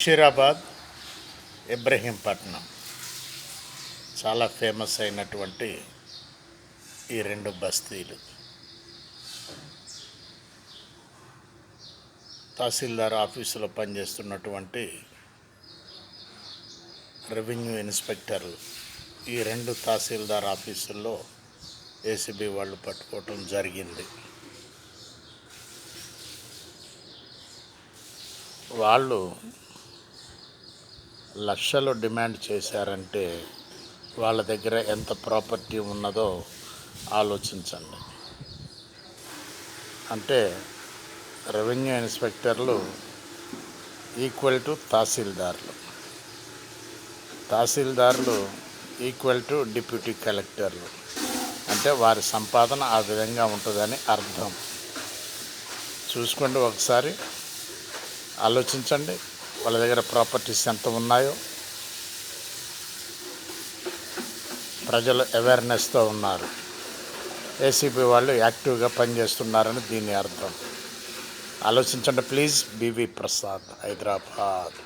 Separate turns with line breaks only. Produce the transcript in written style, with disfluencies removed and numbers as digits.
బషీరాబాద్, ఇబ్రహీంపట్నం చాలా ఫేమస్ అయినటువంటి ఈ రెండు బస్తీలు. తహసీల్దార్ ఆఫీసులో పనిచేస్తున్నటువంటి రెవెన్యూ ఇన్స్పెక్టర్ ఈ రెండు తహసీల్దార్ ఆఫీసుల్లో ఏసీబీ వాళ్ళు పట్టుకోవటం జరిగింది. వాళ్ళు లక్షలు డిమాండ్ చేశారంటే వాళ్ళ దగ్గర ఎంత ప్రాపర్టీ ఉన్నదో ఆలోచించండి. అంటే రెవెన్యూ ఇన్స్పెక్టర్లు ఈక్వల్ టు తహసీల్దార్లు, తహసీల్దార్లు ఈక్వల్ టు డిప్యూటీ కలెక్టర్లు. అంటే వారి సంపాదన ఆ విధంగా ఉంటుందని అర్థం. చూసుకోండి, ఒకసారి ఆలోచించండి. వాళ్ళ దగ్గర ప్రాపర్టీస్ ఎంత ఉన్నాయో. ప్రజలు అవేర్నెస్తో ఉన్నారు, ఏసీబీ వాళ్ళు యాక్టివ్గా పనిచేస్తున్నారని దీని అర్థం. ఆలోచించండి ప్లీజ్. బివి ప్రసాద్, హైదరాబాద్.